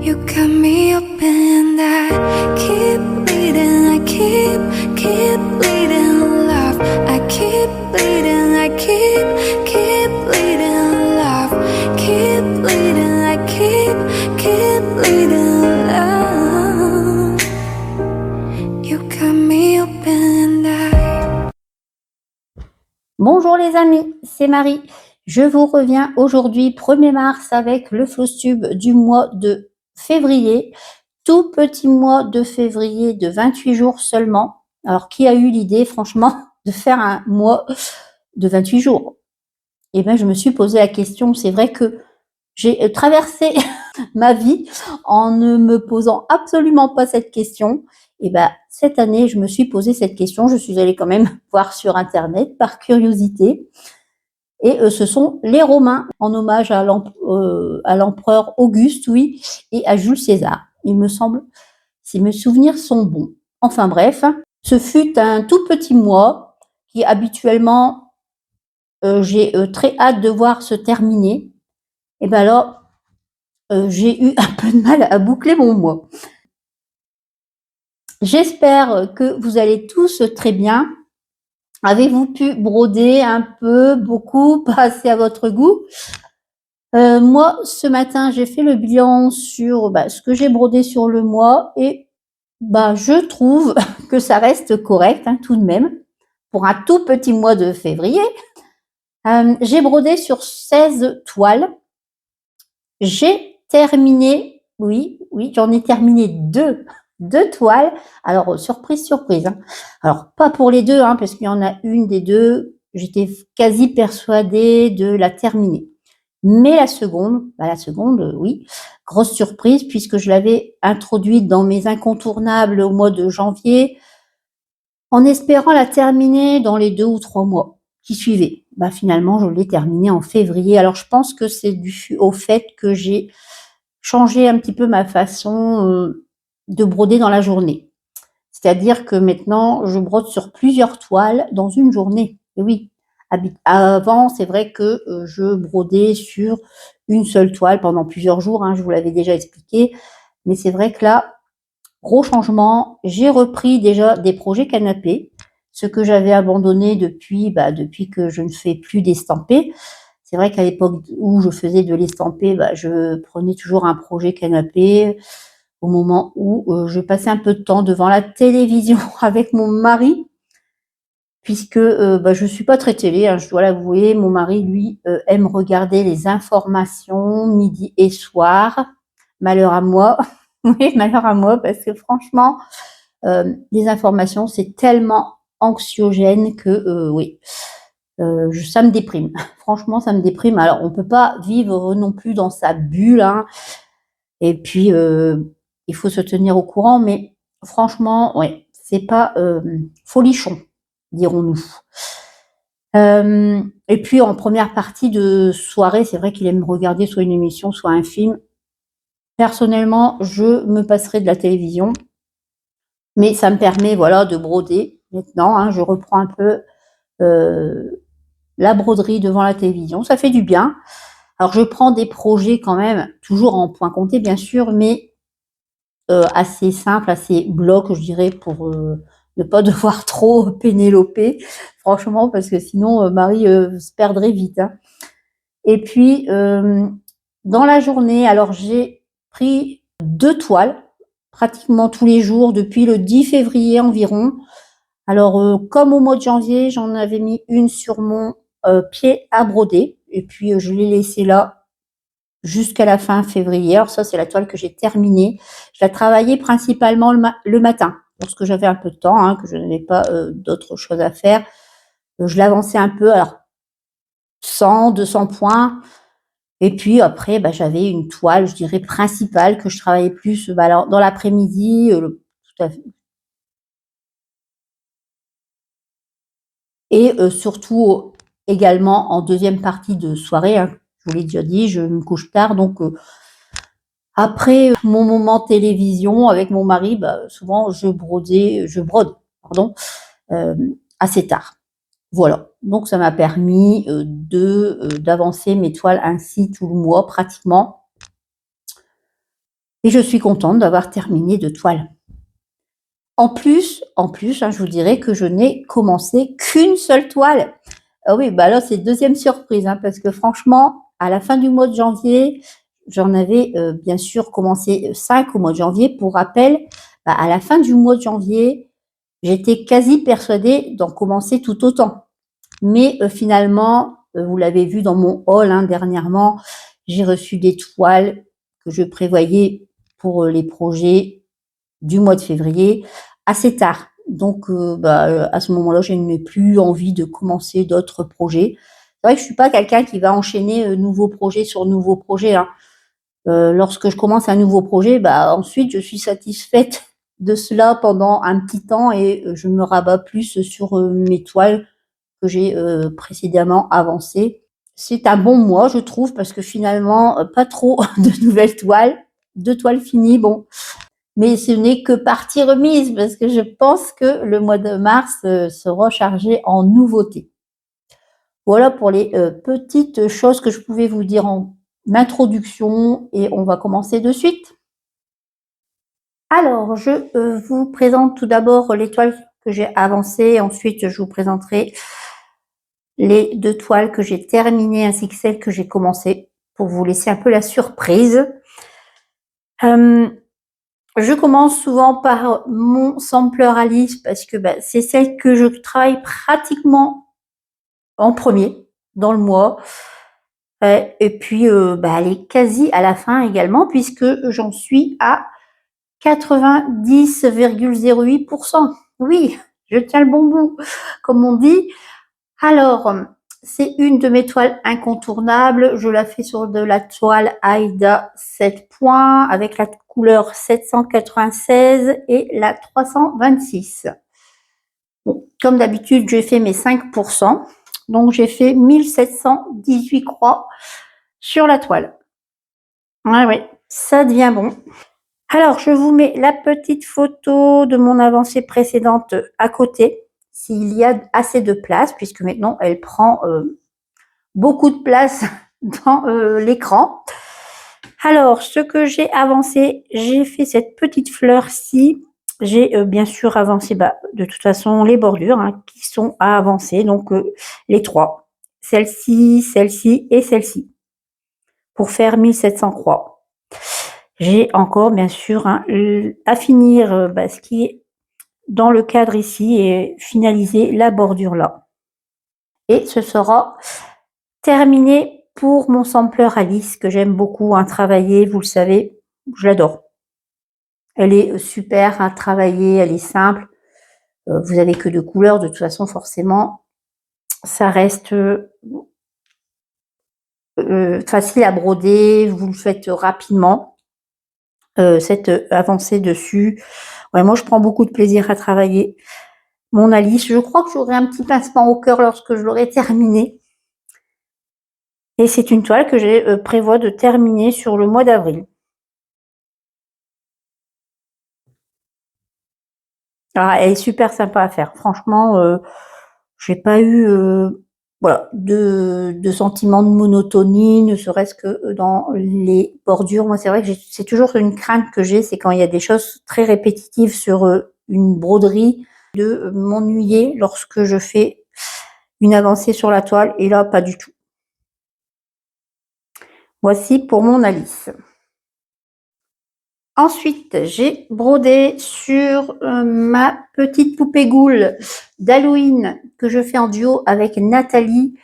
You cut me open, I keep bleeding, I keep bleeding, love. I keep bleeding, I keep bleeding, love. Keep bleeding, I keep bleeding, love. You cut me open, I... Bonjour les amis, c'est Marie. Je vous reviens aujourd'hui 1er mars avec le Flowstube du mois de février. Tout petit mois de février de 28 jours seulement. Alors qui a eu l'idée franchement de faire un mois de 28 jours? Eh bien je me suis posé la question, c'est vrai que j'ai traversé ma vie en ne me posant absolument pas cette question. Et ben cette année, je me suis posé cette question. Je suis allée quand même voir sur Internet par curiosité. Et ce sont les Romains, en hommage à l'empereur Auguste, oui, et à Jules César, il me semble, si mes souvenirs sont bons. Enfin bref, ce fut un tout petit mois qui habituellement, j'ai très hâte de voir se terminer. Et ben alors, j'ai eu un peu de mal à boucler mon mois. J'espère que vous allez tous très bien. Avez-vous pu broder un peu, beaucoup, pas assez à votre goût? Moi, ce matin, j'ai fait le bilan sur ce que j'ai brodé sur le mois et je trouve que ça reste correct tout de même pour un tout petit mois de février. J'ai brodé sur 16 toiles. J'ai terminé, oui, j'en ai terminé deux toiles. Alors, surprise, surprise. Alors, pas pour les deux, parce qu'il y en a une des deux, j'étais quasi persuadée de la terminer. Mais la seconde, oui, grosse surprise puisque je l'avais introduite dans mes incontournables au mois de janvier en espérant la terminer dans les 2 ou 3 mois qui suivaient. Finalement, je l'ai terminée en février. Alors, je pense que c'est dû au fait que j'ai changé un petit peu ma façon de broder dans la journée. C'est-à-dire que maintenant, je brode sur plusieurs toiles dans une journée. Et oui, avant, c'est vrai que je brodais sur une seule toile pendant plusieurs jours, je vous l'avais déjà expliqué. Mais c'est vrai que là, gros changement, j'ai repris déjà des projets canapés, ce que j'avais abandonné depuis que je ne fais plus d'estampés. C'est vrai qu'à l'époque où je faisais de l'estampé, je prenais toujours un projet canapé au moment où je passais un peu de temps devant la télévision avec mon mari, puisque je suis pas très télé, je dois l'avouer. Mon mari, lui, aime regarder les informations midi et soir. Malheur à moi. Oui, malheur à moi, parce que franchement, les informations, c'est tellement anxiogène que oui, ça me déprime. Franchement, ça me déprime. Alors, on peut pas vivre non plus dans sa bulle, et puis il faut se tenir au courant, mais franchement, ouais, c'est pas folichon, dirons-nous. Et puis en première partie de soirée, c'est vrai qu'il aime regarder soit une émission, soit un film. Personnellement, je me passerai de la télévision, mais ça me permet de broder maintenant. Je reprends un peu la broderie devant la télévision, ça fait du bien. Alors je prends des projets quand même, toujours en point compté bien sûr, mais assez simple, assez bloc, je dirais, pour ne pas devoir trop pénéloper, franchement, parce que sinon Marie se perdrait vite. Et puis dans la journée, alors j'ai pris 2 toiles pratiquement tous les jours depuis le 10 février environ. Alors comme au mois de janvier, j'en avais mis une sur mon pied à broder et puis je l'ai laissée là jusqu'à la fin février. Alors ça, c'est la toile que j'ai terminée. Je la travaillais principalement le matin, lorsque j'avais un peu de temps, que je n'avais pas d'autres choses à faire. Je l'avançais un peu, alors 100, 200 points. Et puis après, j'avais une toile, je dirais, principale que je travaillais plus dans l'après-midi. Tout à fait. Et surtout également en deuxième partie de soirée. Je vous l'ai déjà dit, je me couche tard, donc après mon moment télévision avec mon mari, souvent je brode, pardon, assez tard. Voilà. Donc ça m'a permis d'avancer mes toiles ainsi tout le mois pratiquement. Et je suis contente d'avoir terminé 2 toiles. En plus, je vous dirais que je n'ai commencé qu'une seule toile. Ah oui, bah là, c'est deuxième surprise, parce que franchement, à la fin du mois de janvier, j'en avais bien sûr commencé 5 au mois de janvier. Pour rappel, à la fin du mois de janvier, j'étais quasi persuadée d'en commencer tout autant. Mais finalement, vous l'avez vu dans mon haul dernièrement, j'ai reçu des toiles que je prévoyais pour les projets du mois de février assez tard. Donc, à ce moment-là, je n'ai plus envie de commencer d'autres projets. C'est vrai que je suis pas quelqu'un qui va enchaîner nouveau projet sur nouveau projet. Lorsque je commence un nouveau projet, ensuite, je suis satisfaite de cela pendant un petit temps et je me rabats plus sur mes toiles que j'ai précédemment avancées. C'est un bon mois, je trouve, parce que finalement, pas trop de nouvelles toiles. 2 toiles finies, bon, mais ce n'est que partie remise parce que je pense que le mois de mars sera chargé en nouveautés. Voilà pour les petites choses que je pouvais vous dire en introduction et on va commencer de suite. Alors, je vous présente tout d'abord les toiles que j'ai avancées. Ensuite, je vous présenterai les 2 toiles que j'ai terminées ainsi que celles que j'ai commencées pour vous laisser un peu la surprise. Je commence souvent par mon sampler Alice parce que c'est celle que je travaille pratiquement en premier dans le mois. Et puis, elle est quasi à la fin également puisque j'en suis à 90,08%. Oui, je tiens le bon bout, comme on dit. Alors, c'est une de mes toiles incontournables. Je la fais sur de la toile Aida 7 points avec la couleur 796 et la 326. Bon, comme d'habitude, j'ai fait mes 5%. Donc, j'ai fait 1718 croix sur la toile. Ah oui, ça devient bon. Alors, je vous mets la petite photo de mon avancée précédente à côté, s'il y a assez de place, puisque maintenant, elle prend beaucoup de place dans l'écran. Alors, ce que j'ai avancé, j'ai fait cette petite fleur-ci. J'ai bien sûr avancé, de toute façon, les bordures qui sont à avancer, donc les 3. Celle-ci, celle-ci et celle-ci, pour faire 1700 croix. J'ai encore, bien sûr, à finir ce qui est dans le cadre ici et finaliser la bordure là. Et ce sera terminé pour mon sampler Alice, que j'aime beaucoup travailler, vous le savez, je l'adore. Elle est super à travailler, elle est simple. Vous avez que 2 couleurs, de toute façon, forcément, ça reste facile à broder, vous le faites rapidement. Cette avancée dessus, ouais, moi je prends beaucoup de plaisir à travailler mon Alice. Je crois que j'aurai un petit pincement au cœur lorsque je l'aurai terminé. Et c'est une toile que je prévois de terminer sur le mois d'avril. Elle est super sympa à faire. Franchement, j'ai pas eu de sentiment de monotonie, ne serait-ce que dans les bordures. Moi, c'est vrai que c'est toujours une crainte que j'ai, c'est quand il y a des choses très répétitives sur une broderie, de m'ennuyer lorsque je fais une avancée sur la toile. Et là, pas du tout. Voici pour mon Alice. Ensuite, j'ai brodé sur ma petite poupée goule d'Halloween que je fais en duo avec Nathalie.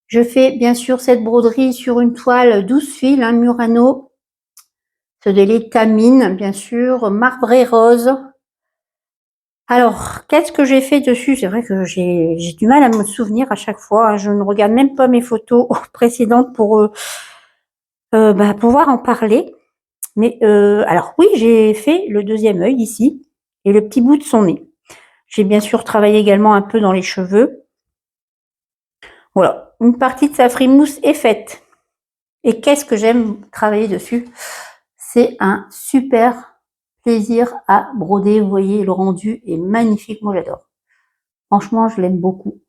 Je fais bien sûr cette broderie sur une toile 12 fils, Murano. C'est de l'étamine, bien sûr, marbré rose. Alors, qu'est-ce que j'ai fait dessus? C'est vrai que j'ai du mal à me souvenir à chaque fois. Je ne regarde même pas mes photos précédentes pour pouvoir en parler. Mais alors oui, j'ai fait le deuxième œil ici et le petit bout de son nez. J'ai bien sûr travaillé également un peu dans les cheveux. Voilà, une partie de sa frimousse est faite. Et qu'est-ce que j'aime travailler dessus? C'est un super plaisir à broder. Vous voyez, le rendu est magnifique. Moi, j'adore. Franchement, je l'aime beaucoup.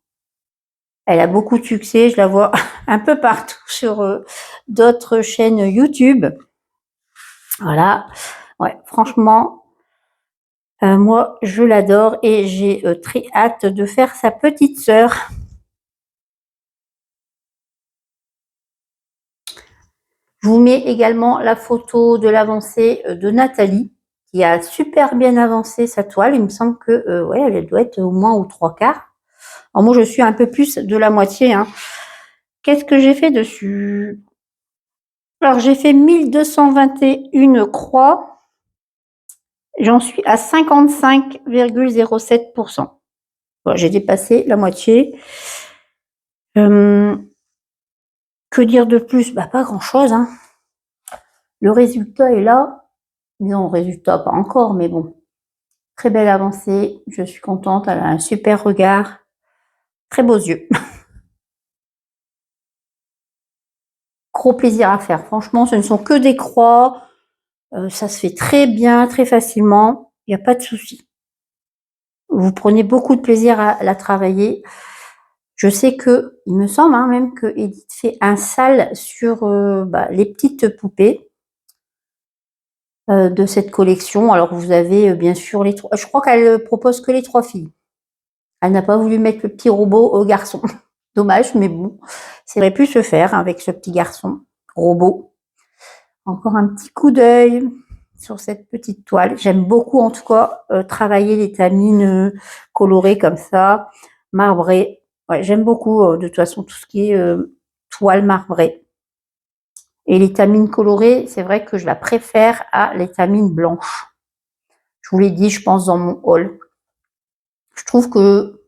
Elle a beaucoup de succès. Je la vois un peu partout sur d'autres chaînes YouTube. Voilà, ouais, franchement, moi, je l'adore et j'ai très hâte de faire sa petite sœur. Je vous mets également la photo de l'avancée de Nathalie, qui a super bien avancé sa toile. Il me semble que, ouais, elle doit être au moins aux 3/4. Alors moi, je suis un peu plus de la moitié, hein. Qu'est-ce que j'ai fait dessus? Alors, j'ai fait 1221 croix. J'en suis à 55,07%. Bon, j'ai dépassé la moitié. Que dire de plus? Bah, pas grand-chose, hein. Le résultat est là. Non, résultat, pas encore, mais bon. Très belle avancée. Je suis contente. Elle a un super regard. Très beaux yeux. Gros plaisir à faire. Franchement, ce ne sont que des croix. Ça se fait très bien, très facilement. Il n'y a pas de souci. Vous prenez beaucoup de plaisir à la travailler. Je sais que, il me semble hein, même que Edith fait un sale sur les petites poupées de cette collection. Alors vous avez bien sûr les trois. Je crois qu'elle propose que les 3 filles. Elle n'a pas voulu mettre le petit robot au garçon. Dommage, mais bon, ça aurait pu se faire avec ce petit garçon robot. Encore un petit coup d'œil sur cette petite toile. J'aime beaucoup en tout cas travailler les tamines colorées comme ça, marbrées. Ouais, j'aime beaucoup de toute façon tout ce qui est toile marbrée. Et les tamines colorées, c'est vrai que je la préfère à les tamines blanches. Je vous l'ai dit, je pense, dans mon haul. Je trouve que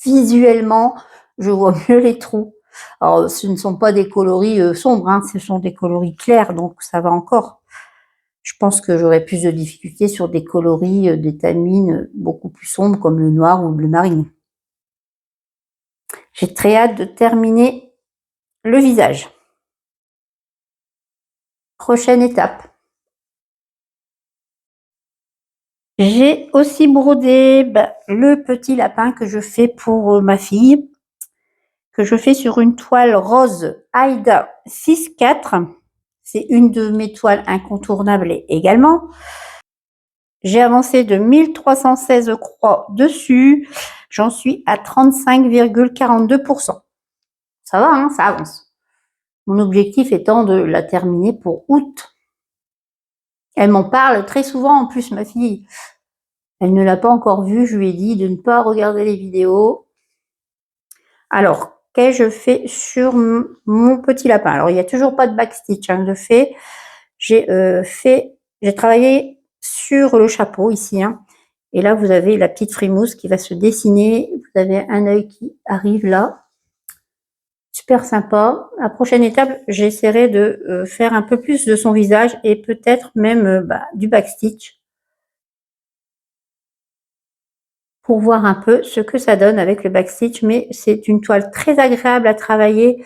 visuellement, je vois mieux les trous. Alors, ce ne sont pas des coloris sombres, hein, ce sont des coloris clairs, donc ça va encore. Je pense que j'aurais plus de difficultés sur des coloris d'étamines beaucoup plus sombres comme le noir ou le bleu marine. J'ai très hâte de terminer le visage. Prochaine étape. J'ai aussi brodé le petit lapin que je fais pour ma fille, que je fais sur une toile rose Aida 6-4. C'est une de mes toiles incontournables également. J'ai avancé de 1316 croix dessus. J'en suis à 35,42%. Ça va, hein, ça avance. Mon objectif étant de la terminer pour août. Elle m'en parle très souvent en plus, ma fille. Elle ne l'a pas encore vue. Je lui ai dit de ne pas regarder les vidéos. Alors, qu'ai-je fait sur mon petit lapin? Alors, il n'y a toujours pas de backstitch hein, de fait. J'ai travaillé sur le chapeau ici. Hein, et là, vous avez la petite frimousse qui va se dessiner. Vous avez un œil qui arrive là. Super sympa. La prochaine étape, j'essaierai de faire un peu plus de son visage et peut-être même du backstitch pour voir un peu ce que ça donne avec le backstitch. Mais c'est une toile très agréable à travailler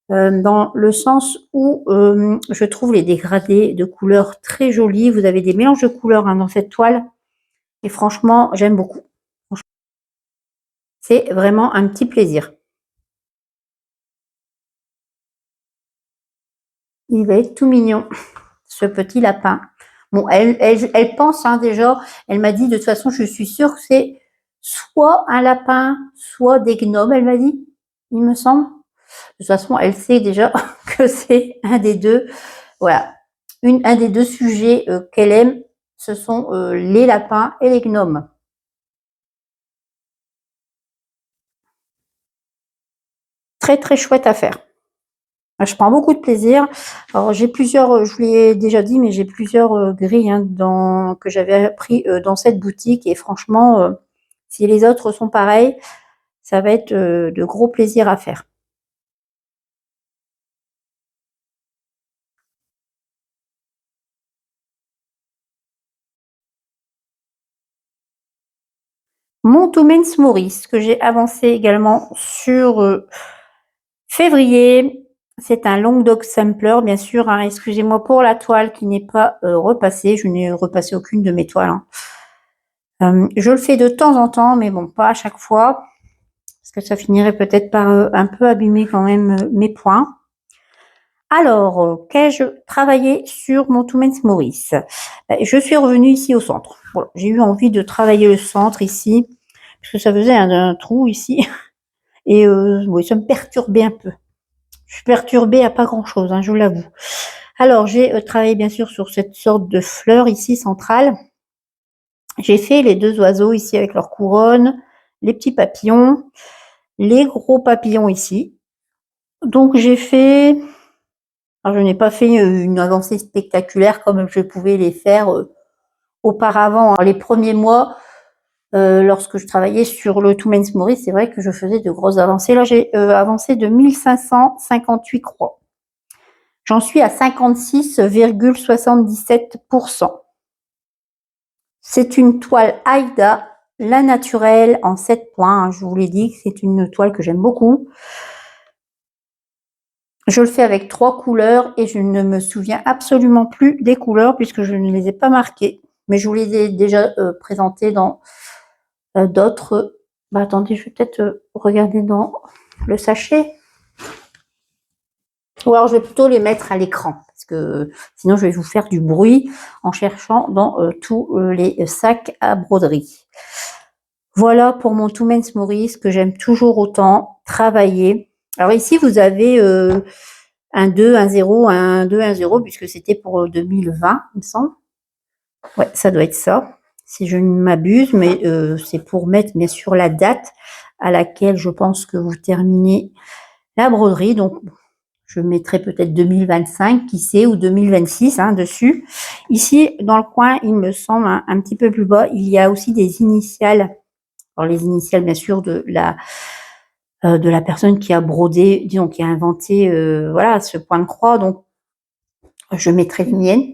dans le sens où je trouve les dégradés de couleurs très jolis. Vous avez des mélanges de couleurs hein, dans cette toile et franchement, j'aime beaucoup. C'est vraiment un petit plaisir. Il va être tout mignon, ce petit lapin. Bon, elle pense hein, déjà, elle m'a dit, de toute façon, je suis sûre que c'est soit un lapin, soit des gnomes, elle m'a dit, il me semble. De toute façon, elle sait déjà que c'est un des deux. Voilà, un des deux sujets qu'elle aime, ce sont les lapins et les gnomes. Très, très chouette à faire. Je prends beaucoup de plaisir. Alors j'ai plusieurs, je vous l'ai déjà dit, mais j'ai plusieurs grilles hein, que j'avais appris dans cette boutique et franchement, si les autres sont pareils, ça va être de gros plaisir à faire. Mon Toumens Maurice, que j'ai avancé également sur février. C'est un long dog sampler, bien sûr. Hein, excusez-moi pour la toile qui n'est pas repassée. Je n'ai repassé aucune de mes toiles. Hein. Je le fais de temps en temps, mais bon, pas à chaque fois. Parce que ça finirait peut-être par un peu abîmer quand même mes points. Alors, qu'ai-je travaillé sur mon Too Men's Maurice? Je suis revenue ici au centre. Voilà, j'ai eu envie de travailler le centre ici, parce que ça faisait un trou ici, et oui, ça me perturbait un peu. Je suis perturbée à pas grand-chose, hein, je vous l'avoue. Alors, j'ai travaillé bien sûr sur cette sorte de fleur ici centrale. J'ai fait les 2 oiseaux ici avec leur couronne, les petits papillons, les gros papillons ici. Donc j'ai fait, alors je n'ai pas fait une avancée spectaculaire comme je pouvais les faire auparavant. Alors, les premiers mois, lorsque je travaillais sur le Too Men's Maurice, c'est vrai que je faisais de grosses avancées. Là, j'ai avancé de 1558 croix. J'en suis à 56,77%. C'est une toile Aïda, la naturelle, en 7 points. Hein, je vous l'ai dit, c'est une toile que j'aime beaucoup. Je le fais avec 3 couleurs et je ne me souviens absolument plus des couleurs puisque je ne les ai pas marquées. Mais je vous les ai déjà présentées dans d'autres. Attendez, je vais peut-être regarder dans le sachet. Ou alors je vais plutôt les mettre à l'écran parce que sinon je vais vous faire du bruit en cherchant dans tous les sacs à broderie. Voilà pour mon Too Men's Maurice que j'aime toujours autant travailler. Alors ici vous avez un 2, un 0, un 2, un 0 puisque c'était pour 2020 il me semble. Ouais, ça doit être ça si je ne m'abuse, mais c'est pour mettre bien sûr la date à laquelle je pense que vous terminez la broderie. Donc je mettrai peut-être 2025, qui sait, ou 2026 hein, dessus. Ici, dans le coin, il me semble, un petit peu plus bas, il y a aussi des initiales. Alors les initiales, bien sûr, de la personne qui a brodé, disons, qui a inventé voilà, ce point de croix. Donc, je mettrai les miennes.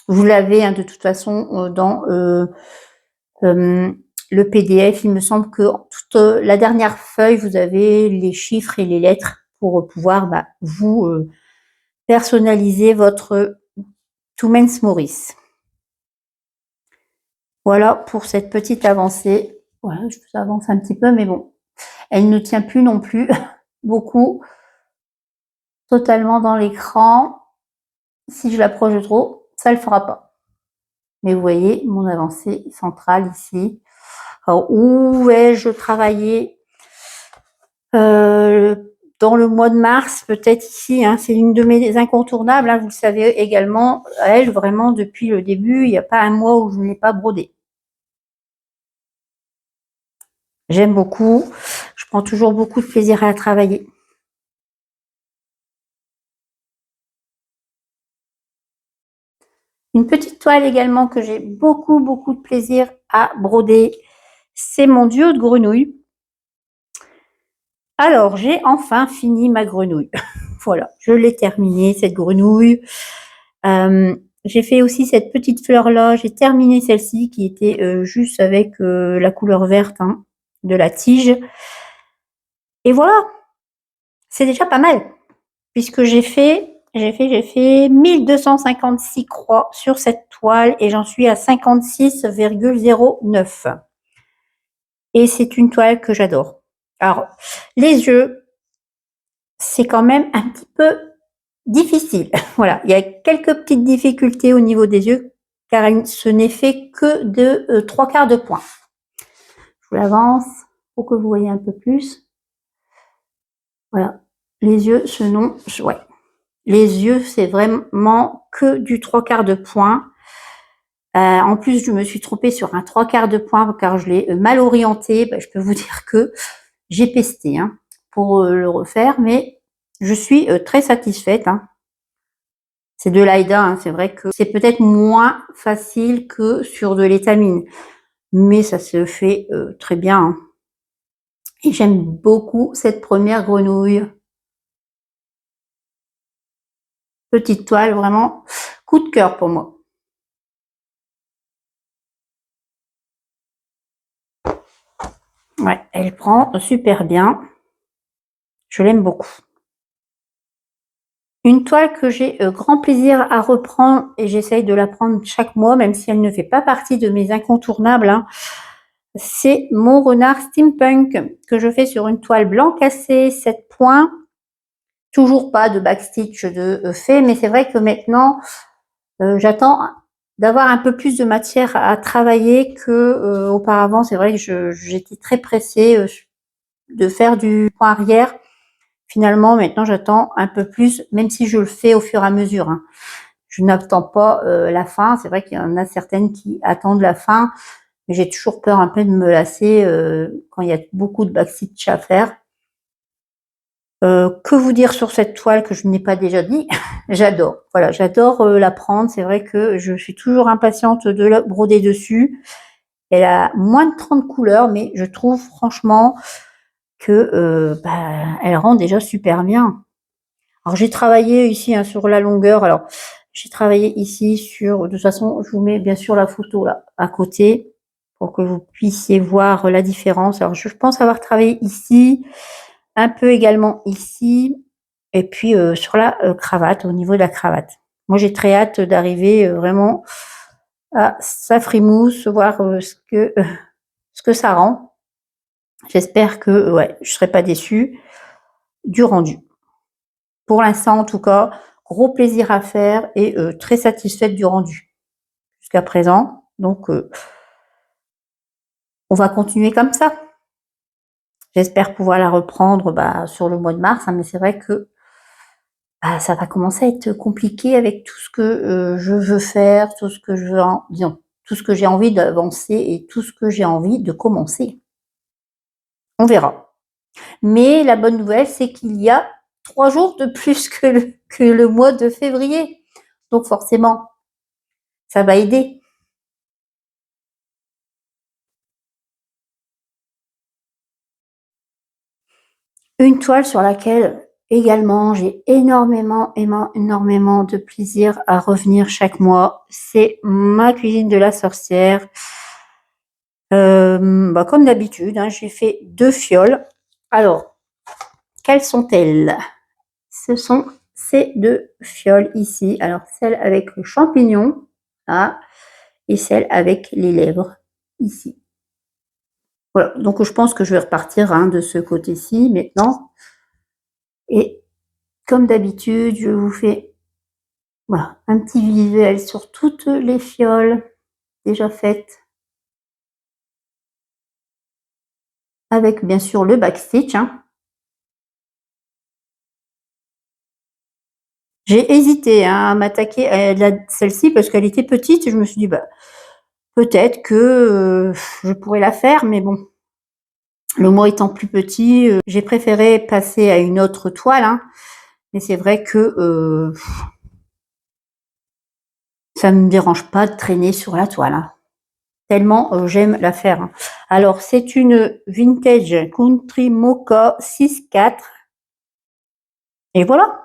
Vous l'avez hein, de toute façon dans le PDF. Il me semble que toute la dernière feuille, vous avez les chiffres et les lettres pour pouvoir vous personnaliser votre Too Men's Maurice. Voilà pour cette petite avancée. Voilà, je vous avance un petit peu, mais bon, elle ne tient plus non plus beaucoup totalement dans l'écran. Si je l'approche trop, ça ne le fera pas. Mais vous voyez mon avancée centrale ici. Alors, où ai-je travaillé dans le mois de mars, peut-être ici, hein, c'est une de mes incontournables, hein, vous le savez également, elle, vraiment, depuis le début, il n'y a pas un mois où je ne l'ai pas brodé. J'aime beaucoup, je prends toujours beaucoup de plaisir à travailler. Une petite toile également que j'ai beaucoup de plaisir à broder, c'est mon duo de grenouilles. Alors, j'ai enfin fini ma grenouille. Voilà, je l'ai terminée, cette grenouille. J'ai fait aussi cette petite fleur-là. J'ai terminé celle-ci qui était juste avec la couleur verte hein, de la tige. Et voilà, c'est déjà pas mal. Puisque j'ai fait 1256 croix sur cette toile et j'en suis à 56,09. Et c'est une toile que j'adore. Alors, les yeux, c'est quand même un petit peu difficile. Voilà, il y a quelques petites difficultés au niveau des yeux, car ce n'est fait que de 3/4 de point. Je vous l'avance pour que vous voyez un peu plus. Voilà, les yeux, ouais. Les yeux, c'est vraiment que du 3/4 de point. En plus, je me suis trompée sur un 3/4 de point car je l'ai mal orienté. Je peux vous dire que j'ai pesté hein, pour le refaire, mais je suis très satisfaite. Hein. C'est de l'Aïda, hein, c'est vrai que c'est peut-être moins facile que sur de l'étamine, mais ça se fait très bien. Hein. Et j'aime beaucoup cette première grenouille. Petite toile, vraiment coup de cœur pour moi. Ouais, elle prend super bien. Je l'aime beaucoup. Une toile que j'ai grand plaisir à reprendre et j'essaye de la prendre chaque mois, même si elle ne fait pas partie de mes incontournables, hein, c'est mon renard steampunk que je fais sur une toile blanc cassé 7 points. toujours pas de backstitch de fait, mais c'est vrai que maintenant, j'attends d'avoir un peu plus de matière à travailler que auparavant. C'est vrai que j'étais très pressée de faire du point arrière. Finalement, maintenant, j'attends un peu plus, même si je le fais au fur et à mesure, hein. Je n'attends pas la fin. C'est vrai qu'il y en a certaines qui attendent la fin, mais j'ai toujours peur un peu de me lasser quand il y a beaucoup de backstitch à faire. Que vous dire sur cette toile que je n'ai pas déjà dit? J'adore. Voilà, j'adore la prendre. C'est vrai que je suis toujours impatiente de la broder dessus. Elle a moins de 30 couleurs, mais je trouve franchement que elle rend déjà super bien. Alors j'ai travaillé ici hein, sur la longueur. Alors j'ai travaillé ici sur. De toute façon, je vous mets bien sûr la photo là à côté pour que vous puissiez voir la différence. Alors je pense avoir travaillé ici, un peu également ici, et puis sur la cravate, au niveau de la cravate. Moi j'ai très hâte d'arriver vraiment à sa frimousse, voir ce que ça rend. J'espère que ouais, je serai pas déçue du rendu. Pour l'instant, en tout cas, gros plaisir à faire et très satisfaite du rendu jusqu'à présent. Donc, on va continuer comme ça. J'espère pouvoir la reprendre sur le mois de mars, hein, mais c'est vrai que ça va commencer à être compliqué avec tout ce que je veux faire, tout ce que je veux, disons, tout ce que j'ai envie d'avancer et tout ce que j'ai envie de commencer. On verra. Mais la bonne nouvelle, c'est qu'il y a 3 jours de plus que le mois de février. Donc forcément, ça va aider. Une toile sur laquelle également j'ai énormément de plaisir à revenir chaque mois, c'est ma cuisine de la sorcière. Comme d'habitude, hein, j'ai fait 2 fioles. Alors, quelles sont-elles? Ce sont ces 2 fioles ici. Alors, celle avec le champignon, là, et celle avec les lèvres, ici. Voilà, donc je pense que je vais repartir hein, de ce côté-ci maintenant. Et comme d'habitude, je vous fais voilà, un petit visuel sur toutes les fioles déjà faites. Avec bien sûr le backstitch, hein. J'ai hésité hein, à m'attaquer à celle-ci parce qu'elle était petite et je me suis dit peut-être que je pourrais la faire, mais bon, le mois étant plus petit, j'ai préféré passer à une autre toile, hein. Mais c'est vrai que ça ne me dérange pas de traîner sur la toile, hein. Tellement j'aime la faire, hein. Alors c'est une Vintage Country Mocha 6/4 et voilà.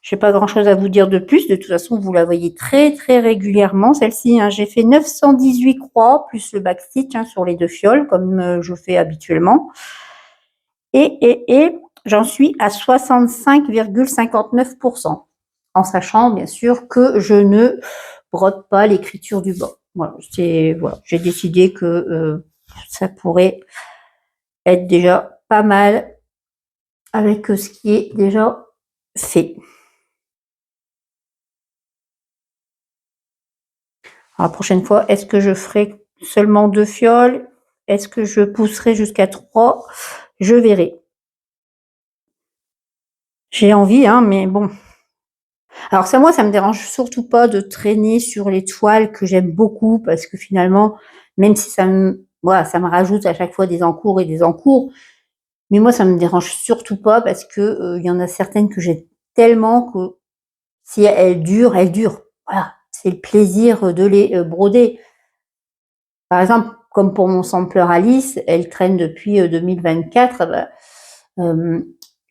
Je n'ai pas grand-chose à vous dire de plus. De toute façon, vous la voyez très, très régulièrement. Celle-ci, hein, j'ai fait 918 croix, plus le backstitch hein, sur les 2 fioles, comme je fais habituellement. Et j'en suis à 65,59%. En sachant, bien sûr, que je ne brode pas l'écriture du bas. Voilà, j'ai décidé que ça pourrait être déjà pas mal avec ce qui est déjà fait. Alors, la prochaine fois, est-ce que je ferai seulement 2 fioles? Est-ce que je pousserai jusqu'à 3? Je verrai. J'ai envie, hein, mais bon. Alors ça, moi, ça me dérange surtout pas de traîner sur les toiles que j'aime beaucoup parce que finalement, même si voilà, ça me rajoute à chaque fois des encours et des encours, mais moi, ça me dérange surtout pas parce que il y en a certaines que j'aime tellement que si elles durent, elles durent. Voilà, c'est le plaisir de les broder. Par exemple, comme pour mon sampler Alice, elle traîne depuis 2024.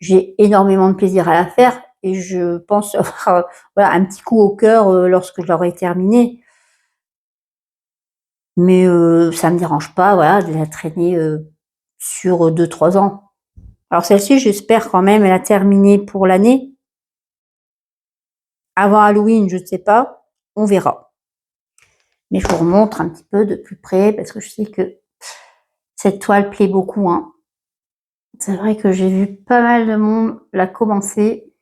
J'ai énormément de plaisir à la faire et je pense avoir voilà, un petit coup au cœur lorsque je l'aurai terminée. Mais ça ne me dérange pas voilà, de la traîner sur 2-3 ans. Alors celle-ci, j'espère quand même la terminer pour l'année. Avant Halloween, je ne sais pas, on verra. Mais je vous remontre un petit peu de plus près parce que je sais que cette toile plaît beaucoup, hein. C'est vrai que j'ai vu pas mal de monde la commencer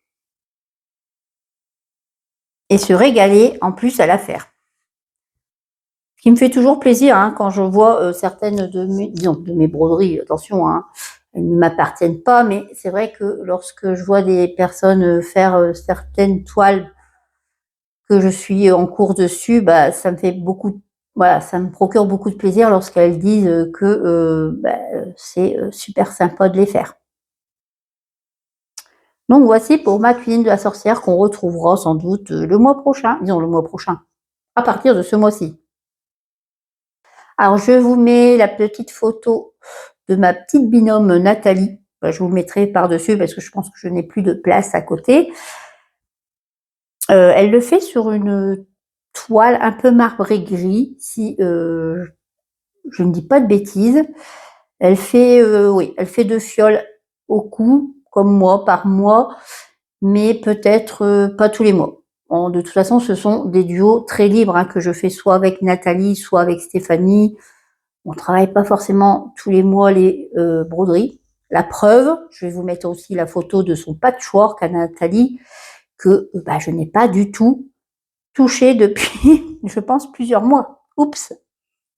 et se régaler en plus à la faire. Ce qui me fait toujours plaisir hein, quand je vois certaines de mes broderies, attention, hein, elles ne m'appartiennent pas, mais c'est vrai que lorsque je vois des personnes faire certaines toiles que je suis en cours dessus, bah, ça me fait beaucoup, voilà, ça me procure beaucoup de plaisir lorsqu'elles disent que c'est super sympa de les faire. Donc voici pour ma cuisine de la sorcière qu'on retrouvera sans doute le mois prochain, disons le mois prochain, à partir de ce mois-ci. Alors je vous mets la petite photo de ma petite binôme Nathalie. Je vous mettrai par-dessus parce que je pense que je n'ai plus de place à côté. Elle le fait sur une toile un peu marbré gris, si je ne dis pas de bêtises. Elle fait, oui, elle fait 2 fioles au cou, comme moi, par mois, mais peut-être pas tous les mois. Bon, de toute façon, ce sont des duos très libres hein, que je fais soit avec Nathalie, soit avec Stéphanie. On ne travaille pas forcément tous les mois les broderies. La preuve, je vais vous mettre aussi la photo de son patchwork à Nathalie, que je n'ai pas du tout touché depuis, je pense, plusieurs mois. Oups.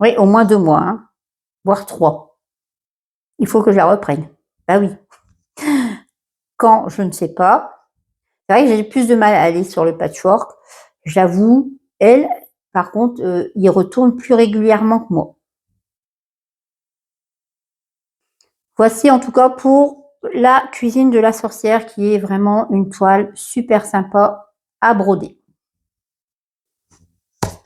Oui, au moins 2 mois, hein, voire 3. Il faut que je la reprenne. Bah oui. Quand je ne sais pas, c'est vrai que j'ai plus de mal à aller sur le patchwork. J'avoue, elle, par contre, y retourne plus régulièrement que moi. Voici en tout cas pour la cuisine de la sorcière qui est vraiment une toile super sympa à broder.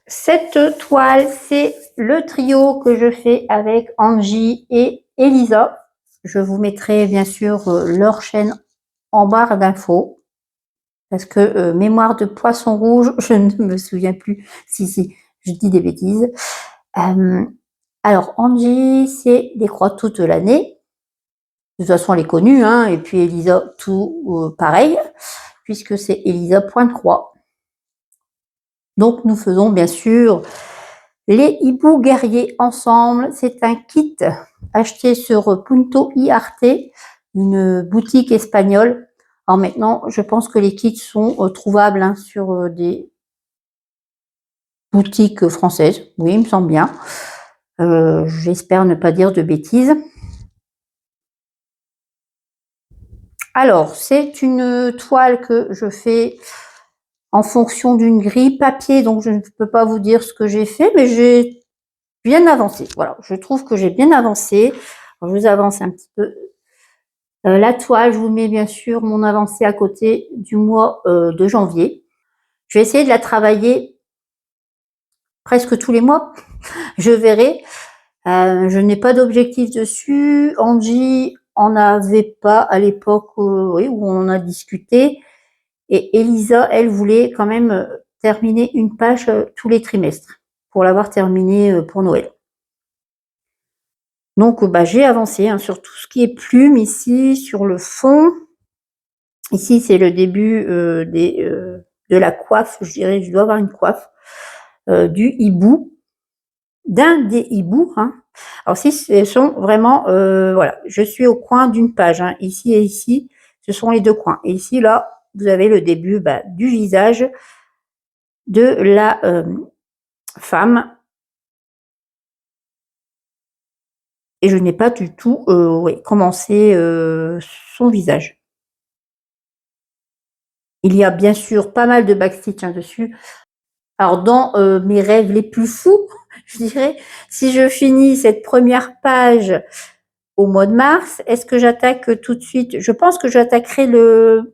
Cette toile, c'est le trio que je fais avec Angie et Elisa. Je vous mettrai bien sûr leur chaîne en barre d'infos. Parce que mémoire de poisson rouge, je ne me souviens plus. Si, je dis des bêtises. Alors, Angie, c'est des croix toute l'année. De toute façon, elle est connue, hein, et puis Elisa, tout pareil, puisque c'est Elisa Pointe-Croix. Donc, nous faisons bien sûr les hiboux guerriers ensemble. C'est un kit acheté sur Punto y Arte, une boutique espagnole. Alors maintenant, je pense que les kits sont trouvables hein, sur des boutiques françaises. Oui, il me semble bien. J'espère ne pas dire de bêtises. Alors, c'est une toile que je fais en fonction d'une grille papier, donc je ne peux pas vous dire ce que j'ai fait, mais j'ai bien avancé. Voilà, je trouve que j'ai bien avancé. Alors, je vous avance un petit peu la toile. Je vous mets bien sûr mon avancée à côté du mois de janvier. Je vais essayer de la travailler presque tous les mois. Je verrai. Je n'ai pas d'objectif dessus. Angie en avait pas à l'époque oui, où on a discuté. Et Elisa, elle voulait quand même terminer une page tous les trimestres pour l'avoir terminée pour Noël. Donc, j'ai avancé hein, sur tout ce qui est plume ici, sur le fond. Ici, c'est le début de la coiffe, je dirais, je dois avoir une coiffe, du hibou, d'un des hiboux. Hein. Alors, si ce sont vraiment, voilà, je suis au coin d'une page, hein, ici et ici, ce sont les 2 coins. Et ici, là, vous avez le début du visage de la femme. Et je n'ai pas du tout commencé son visage. Il y a bien sûr pas mal de backstitch hein, dessus. Alors dans mes rêves les plus fous, je dirais, si je finis cette première page au mois de mars, est-ce que j'attaque tout de suite? Je pense que j'attaquerai le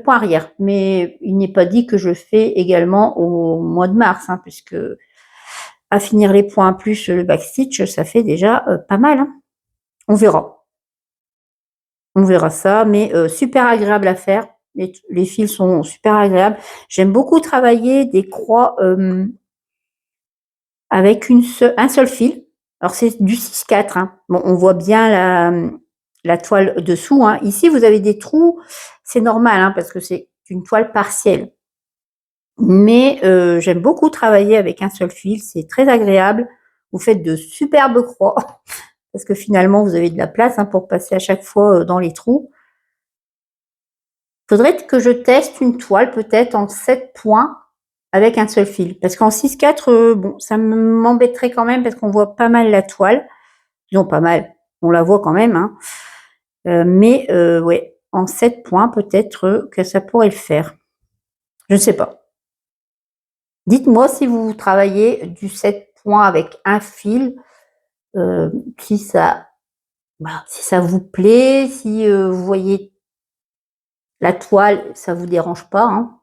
point arrière, mais il n'est pas dit que je fais également au mois de mars, hein, puisque à finir les points plus le backstitch, ça fait déjà pas mal. Hein. On verra. On verra ça, mais super agréable à faire. Les fils sont super agréables. J'aime beaucoup travailler des croix avec un seul fil. Alors c'est du 6-4. Hein. Bon, on voit bien la toile dessous. Hein. Ici, vous avez des trous. C'est normal hein, parce que c'est une toile partielle. Mais j'aime beaucoup travailler avec un seul fil. C'est très agréable. Vous faites de superbes croix. parce que finalement, vous avez de la place hein, pour passer à chaque fois dans les trous. Faudrait que je teste une toile peut-être en 7 points avec un seul fil. Parce qu'en 6-4, bon, ça m'embêterait quand même parce qu'on voit pas mal la toile. Non, pas mal. On la voit quand même. Hein. Mais ouais, en 7 points, peut-être que ça pourrait le faire. Je ne sais pas. Dites-moi si vous travaillez du 7 points avec un fil, si ça vous plaît, si vous voyez la toile, ça vous dérange pas. Hein.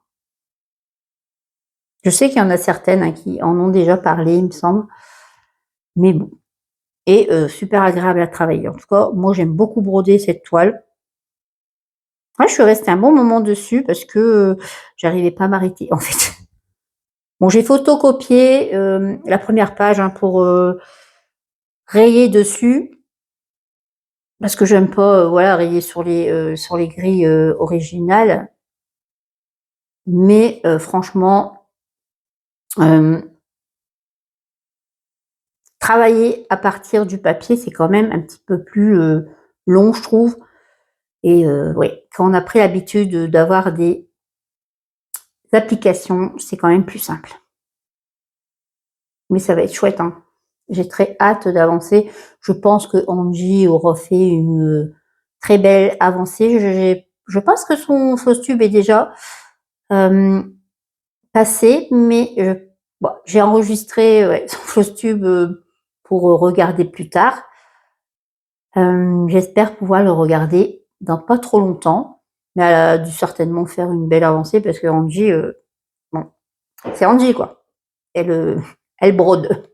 Je sais qu'il y en a certaines hein, qui en ont déjà parlé, il me semble. Mais bon. Et super agréable à travailler. En tout cas, moi, j'aime beaucoup broder cette toile. Ouais, je suis restée un bon moment dessus parce que j'arrivais pas à m'arrêter, en fait. Bon, j'ai photocopié la première page hein, pour rayer dessus. Parce que j'aime pas voilà, rayer sur les grilles originales. Mais franchement, travailler à partir du papier, c'est quand même un petit peu plus long, je trouve. Et ouais, quand on a pris l'habitude d'avoir des applications, c'est quand même plus simple. Mais ça va être chouette. Hein. J'ai très hâte d'avancer. Je pense que Angie aura fait une très belle avancée. Je pense que son fausse tube est déjà passé, mais bon, j'ai enregistré ouais, son fausse tube pour regarder plus tard. J'espère pouvoir le regarder dans pas trop longtemps. Mais elle a dû certainement faire une belle avancée parce que Angie, bon, c'est Angie quoi. Elle brode.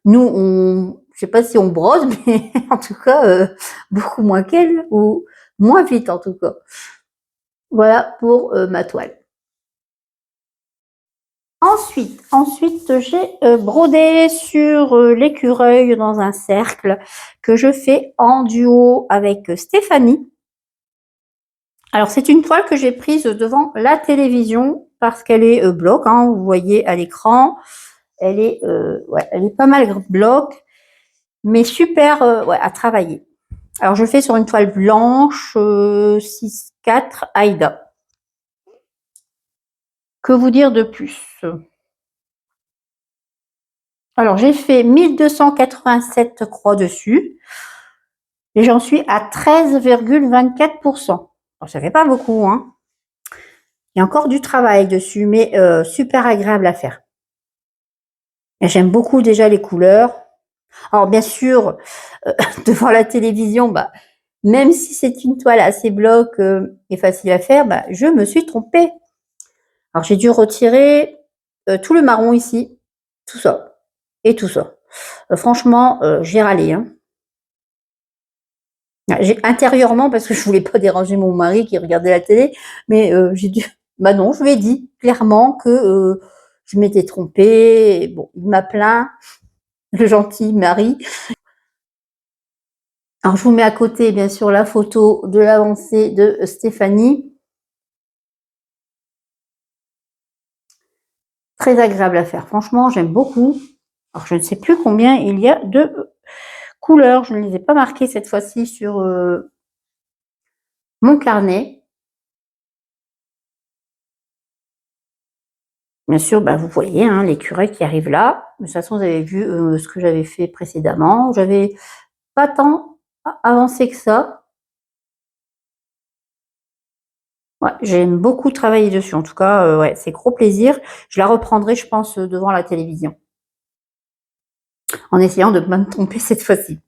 Nous, je sais pas si on brode, mais en tout cas, beaucoup moins qu'elle, ou moins vite en tout cas. Voilà pour ma toile. Ensuite, j'ai brodé sur l'écureuil dans un cercle que je fais en duo avec Stéphanie. Alors, c'est une toile que j'ai prise devant la télévision parce qu'elle est bloc, hein, vous voyez à l'écran. Elle est pas mal bloc, mais super ouais, à travailler. Alors, je fais sur une toile blanche 6-4 Aïda. Que vous dire de plus? Alors, j'ai fait 1287 croix dessus et j'en suis à 13,24%. Ça fait pas beaucoup, hein. Il y a encore du travail dessus, mais super agréable à faire. J'aime beaucoup déjà les couleurs. Alors, bien sûr, devant la télévision, bah, même si c'est une toile assez bloc et facile à faire, bah, je me suis trompée. Alors, j'ai dû retirer tout le marron ici, tout ça, et tout ça. Franchement, j'ai râlé. Hein. Intérieurement, parce que je voulais pas déranger mon mari qui regardait la télé, mais j'ai dû... Bah non, je lui ai dit clairement que je m'étais trompée. Et bon, il m'a plaint, le gentil mari. Alors, je vous mets à côté, bien sûr, la photo de l'avancée de Stéphanie. Très agréable à faire. Franchement, j'aime beaucoup. Alors, je ne sais plus combien il y a de couleurs. Je ne les ai pas marquées cette fois-ci sur mon carnet. Bien sûr, bah, vous voyez hein, l'écureuil qui arrive là. De toute façon, vous avez vu ce que j'avais fait précédemment. J'avais pas tant avancé que ça. Ouais, j'aime beaucoup travailler dessus. En tout cas, ouais, c'est gros plaisir. Je la reprendrai, je pense, devant la télévision. En essayant de ne pas me tromper cette fois-ci.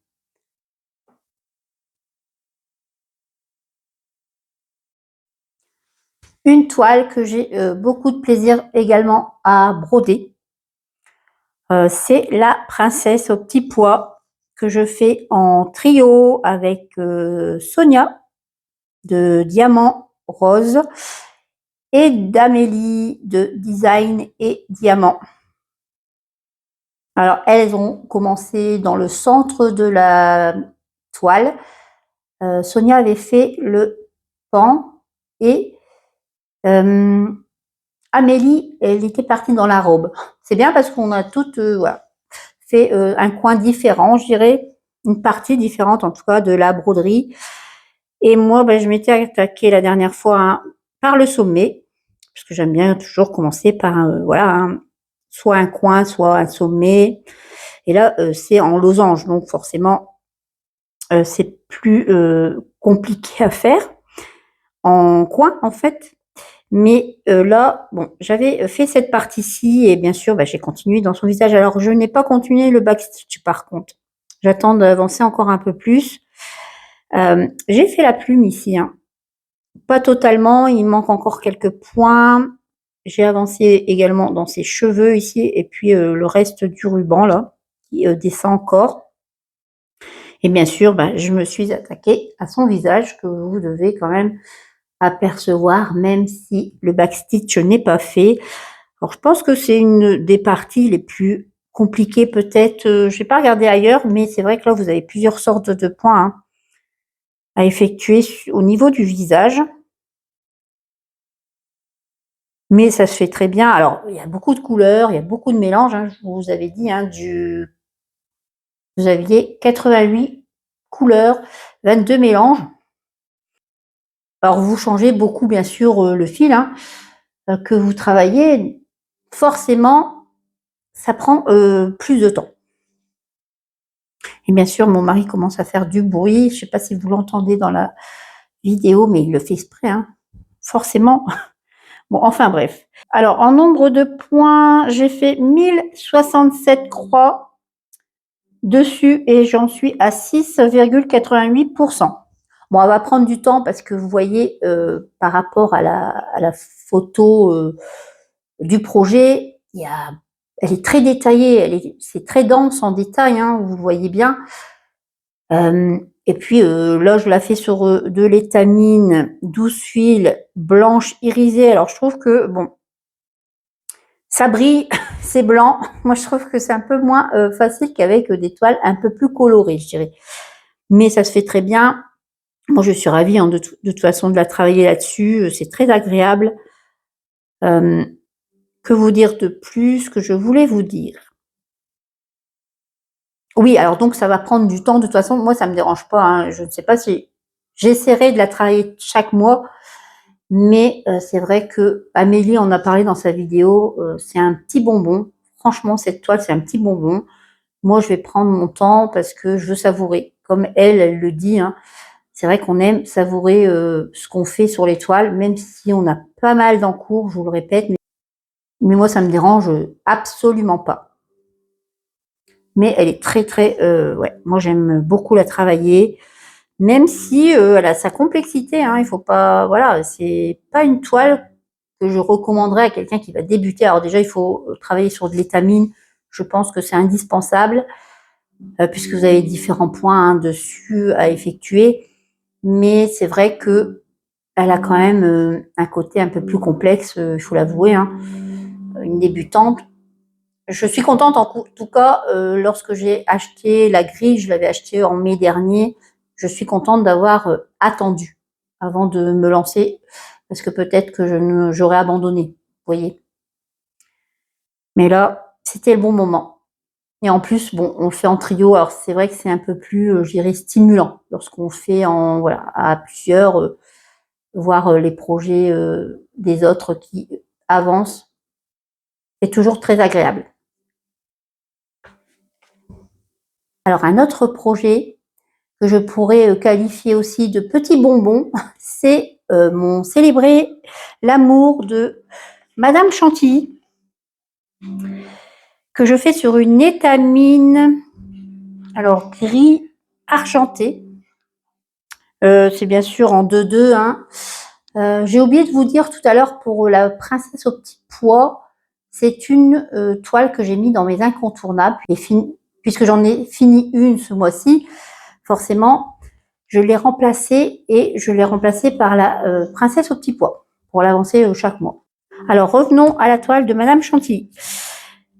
Une toile que j'ai beaucoup de plaisir également à broder. C'est la princesse au petit pois que je fais en trio avec Sonia de Diamant Rose et d'Amélie de Design et Diamant. Alors, elles ont commencé dans le centre de la toile. Sonia avait fait le pan et Amélie, elle était partie dans la robe. C'est bien parce qu'on a toutes voilà, fait un coin différent, je dirais. une partie différente en tout cas de la broderie. Et moi, je m'étais attaquée la dernière fois hein, par le sommet, parce que j'aime bien toujours commencer par voilà, hein, soit un coin, soit un sommet. Et là, c'est en losange, donc forcément, c'est plus compliqué à faire en coin en fait. Mais là, bon, j'avais fait cette partie-ci et bien sûr, j'ai continué dans son visage. Alors, je n'ai pas continué le backstitch par contre. J'attends d'avancer encore un peu plus. J'ai fait la plume ici, hein. Pas totalement, il manque encore quelques points. J'ai avancé également dans ses cheveux ici et puis le reste du ruban là qui descend encore. Et bien sûr, je me suis attaquée à son visage que vous devez quand même apercevoir même si le backstitch n'est pas fait. Alors je pense que c'est une des parties les plus compliquées peut-être. Je n'ai pas regardé ailleurs, mais c'est vrai que là vous avez plusieurs sortes de points hein, à effectuer au niveau du visage. Mais ça se fait très bien. Alors, il y a beaucoup de couleurs, il y a beaucoup de mélanges. Hein. Je vous avais dit, hein, vous aviez 88 couleurs, 22 mélanges. Alors, vous changez beaucoup, bien sûr, le fil hein, que vous travaillez. Forcément, ça prend plus de temps. Et bien sûr, mon mari commence à faire du bruit. Je ne sais pas si vous l'entendez dans la vidéo, mais il le fait exprès. Hein. Forcément. Bon, enfin bref. Alors, en nombre de points, j'ai fait 1067 croix dessus et j'en suis à 6,88%. Bon, elle va prendre du temps parce que vous voyez, par rapport à la photo du projet, elle est très détaillée, c'est très dense en détail, hein, vous le voyez bien. Et puis là, je la fais sur de l'étamine 12 fils blanche irisée. Alors, je trouve que, bon, ça brille, c'est blanc. Moi, je trouve que c'est un peu moins facile qu'avec des toiles un peu plus colorées, je dirais. Mais ça se fait très bien. Moi, je suis ravie hein, de toute façon de la travailler là-dessus. C'est très agréable. Que vous dire de plus que je voulais vous dire? Oui, alors donc ça va prendre du temps. De toute façon, moi, ça me dérange pas. Hein. Je ne sais pas si j'essaierai de la travailler chaque mois. Mais c'est vrai que Amélie en a parlé dans sa vidéo. C'est un petit bonbon. Franchement, cette toile, c'est un petit bonbon. Moi, je vais prendre mon temps parce que je veux savourer. Comme elle le dit, hein, c'est vrai qu'on aime savourer ce qu'on fait sur les toiles, même si on a pas mal d'encours, je vous le répète. Mais moi, ça me dérange absolument pas. Mais elle est très, très... ouais, moi, j'aime beaucoup la travailler. Même si elle a sa complexité, hein, il faut pas... Voilà, c'est pas une toile que je recommanderais à quelqu'un qui va débuter. Alors déjà, il faut travailler sur de l'étamine. Je pense que c'est indispensable. Puisque vous avez différents points hein, dessus à effectuer. Mais c'est vrai que elle a quand même un côté un peu plus complexe, il faut l'avouer, hein, une débutante. Je suis contente en tout cas, lorsque j'ai acheté la grille, je l'avais achetée en mai dernier, je suis contente d'avoir attendu avant de me lancer, parce que peut-être que j'aurais abandonné, vous voyez. Mais là, c'était le bon moment. Et en plus, bon, on le fait en trio, alors c'est vrai que c'est un peu plus, je dirais, stimulant lorsqu'on fait voilà, à plusieurs, voir les projets des autres qui avancent. C'est toujours très agréable. Alors, un autre projet que je pourrais qualifier aussi de petit bonbon, c'est mon célébrer l'amour de Madame Chantilly, que je fais sur une étamine, alors gris argenté. C'est bien sûr en 2-2. Hein. J'ai oublié de vous dire tout à l'heure pour la princesse au petit pois, c'est une toile que j'ai mis dans mes incontournables. Et puisque j'en ai fini une ce mois-ci, forcément, je l'ai remplacée et je l'ai remplacée par la princesse au petit pois pour l'avancer chaque mois. Alors revenons à la toile de Madame Chantilly.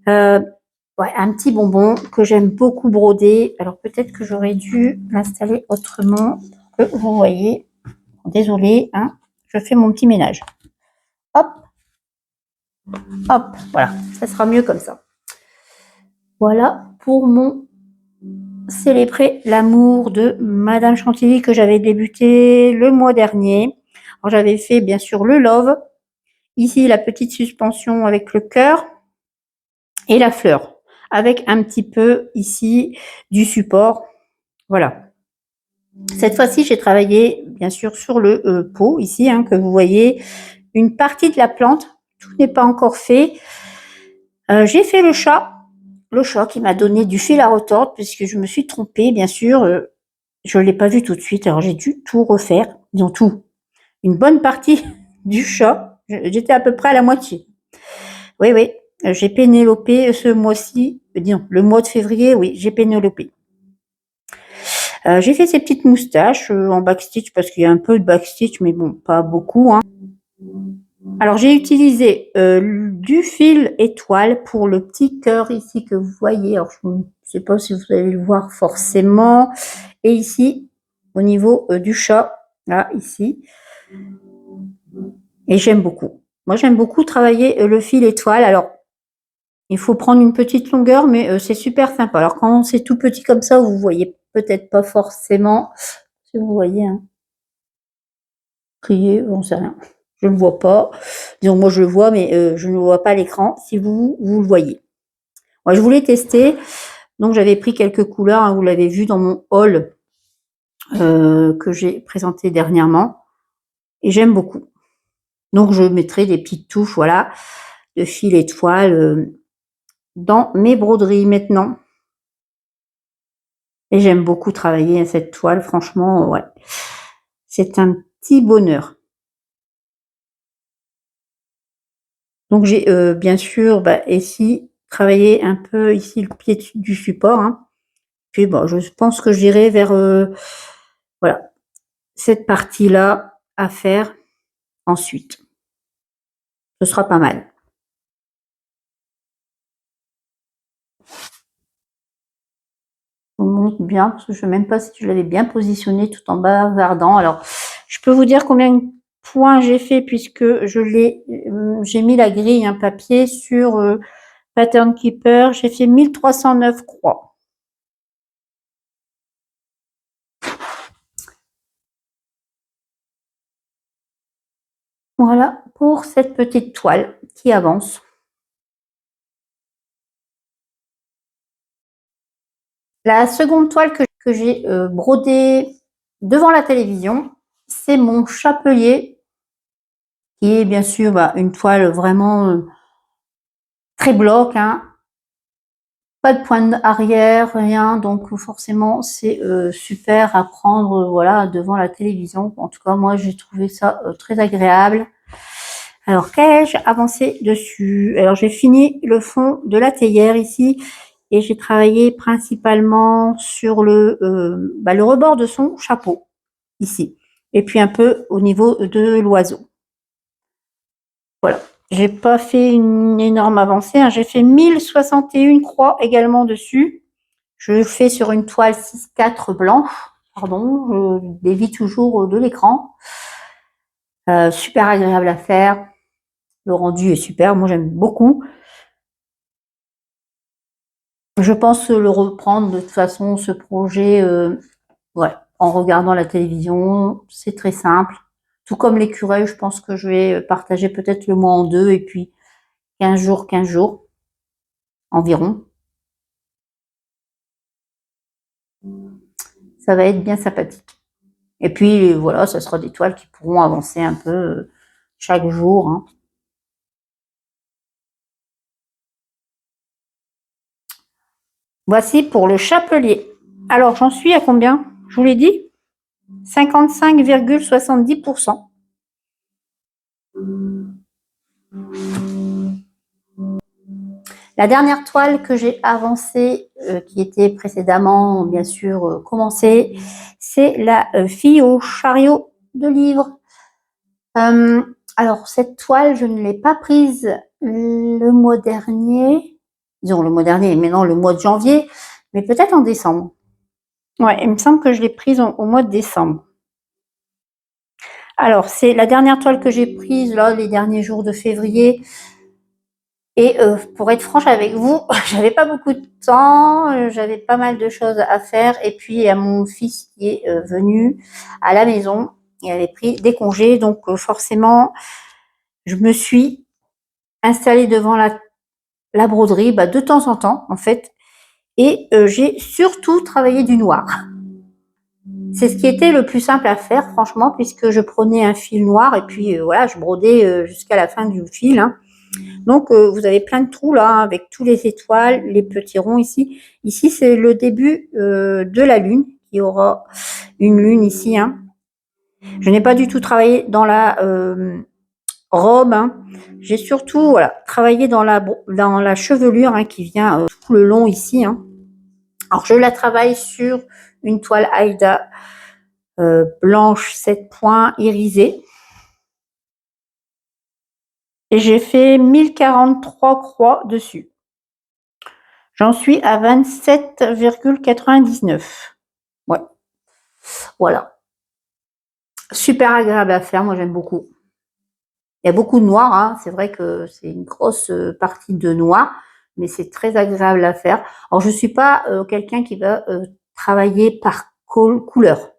Ouais, un petit bonbon que j'aime beaucoup broder. Alors peut-être que j'aurais dû l'installer autrement pour que vous voyez. Désolée, hein, je fais mon petit ménage. Hop, hop, voilà, ça sera mieux comme ça. Voilà pour mon célébrer l'amour de Madame Chantilly que j'avais débuté le mois dernier. Alors, j'avais fait bien sûr le love. Ici, la petite suspension avec le cœur et la fleur. Avec un petit peu ici du support. Voilà. Cette fois-ci, j'ai travaillé bien sûr sur le pot ici, hein, que vous voyez. Une partie de la plante. Tout n'est pas encore fait. J'ai fait le chat qui m'a donné du fil à retordre puisque je me suis trompée, bien sûr. Je ne l'ai pas vu tout de suite, alors j'ai dû tout refaire. Disons tout. Une bonne partie du chat. J'étais à peu près à la moitié. Oui, oui. J'ai pénélopé ce mois-ci. Disons, le mois de février, oui, j'ai pénélopé. J'ai fait ces petites moustaches en backstitch parce qu'il y a un peu de backstitch, mais bon, pas beaucoup, hein. Alors, j'ai utilisé du fil étoile pour le petit cœur ici que vous voyez. Alors, je ne sais pas si vous allez le voir forcément. Et ici, au niveau du chat, là, ici. Et j'aime beaucoup. Moi, j'aime beaucoup travailler le fil étoile. Alors, il faut prendre une petite longueur, mais c'est super sympa. Alors, quand c'est tout petit comme ça, vous voyez peut-être pas forcément. Si vous voyez, hein. Crier, j'en sais rien. Je ne le vois pas. Disons, moi, je le vois, mais je ne vois pas à l'écran. Si vous le voyez. Moi, je voulais tester. Donc, j'avais pris quelques couleurs. Hein, vous l'avez vu dans mon haul que j'ai présenté dernièrement. Et j'aime beaucoup. Donc, je mettrai des petites touches, voilà, de fil étoile dans mes broderies maintenant. Et j'aime beaucoup travailler cette toile, franchement, ouais. C'est un petit bonheur. Donc, j'ai bien sûr, ici, travaillé un peu ici le pied du support. Hein. Puis, bon, je pense que j'irai vers, voilà, cette partie-là à faire ensuite. Ce sera pas mal. On monte bien, parce que je ne sais même pas si je l'avais bien positionné tout en bavardant. Alors, je peux vous dire combien de points j'ai fait puisque j'ai mis la grille, un papier sur Pattern Keeper. J'ai fait 1309 croix. Voilà pour cette petite toile qui avance. La seconde toile que j'ai brodée devant la télévision, c'est mon chapelier, qui est bien sûr une toile vraiment très bloc, hein. Pas de point arrière, rien, donc forcément c'est super à prendre voilà, devant la télévision. En tout cas, moi j'ai trouvé ça très agréable. Alors, qu'ai-je avancé dessus? Alors, j'ai fini le fond de la théière ici et j'ai travaillé principalement sur le rebord de son chapeau, ici. Et puis un peu au niveau de l'oiseau. Voilà. J'ai pas fait une énorme avancée, hein. J'ai fait 1061 croix également dessus. Je le fais sur une toile 6-4 blanche. Pardon, je dévie toujours de l'écran. Super agréable à faire. Le rendu est super, moi j'aime beaucoup. Je pense le reprendre de toute façon, ce projet, ouais, en regardant la télévision. C'est très simple. Tout comme l'écureuil, je pense que je vais partager peut-être le mois en deux et puis 15 jours environ. Ça va être bien sympathique. Et puis voilà, ça sera des toiles qui pourront avancer un peu chaque jour. Hein. Voici pour le chapelier. Alors, j'en suis à combien? Je vous l'ai dit 55,70%. La dernière toile que j'ai avancée, qui était précédemment, bien sûr, commencée, c'est la fille au chariot de livres. Alors, cette toile, je ne l'ai pas prise le mois dernier. Disons le mois dernier, mais non, le mois de janvier, mais peut-être en décembre. Ouais, il me semble que je l'ai prise au mois de décembre. Alors, c'est la dernière toile que j'ai prise, là, les derniers jours de février. Et pour être franche avec vous, j'avais pas beaucoup de temps, j'avais pas mal de choses à faire. Et puis il y a mon fils qui est venu à la maison et avait pris des congés. Donc forcément, je me suis installée devant la broderie de temps en temps en fait. Et j'ai surtout travaillé du noir. C'est ce qui était le plus simple à faire franchement, puisque je prenais un fil noir et puis voilà, je brodais jusqu'à la fin du fil, hein. Donc, vous avez plein de trous là, hein, avec tous les étoiles, les petits ronds ici. Ici, c'est le début de la lune. Il y aura une lune ici, hein. Je n'ai pas du tout travaillé dans la robe, hein. J'ai surtout voilà, travaillé dans la chevelure, hein, qui vient tout le long ici, hein. Alors, je la travaille sur une toile Aïda blanche 7 points irisée. Et j'ai fait 1043 croix dessus. J'en suis à 27,99. Ouais, voilà. Super agréable à faire, moi j'aime beaucoup. Il y a beaucoup de noir, hein. C'est vrai que c'est une grosse partie de noir, mais c'est très agréable à faire. Alors je ne suis pas quelqu'un qui va travailler par couleur.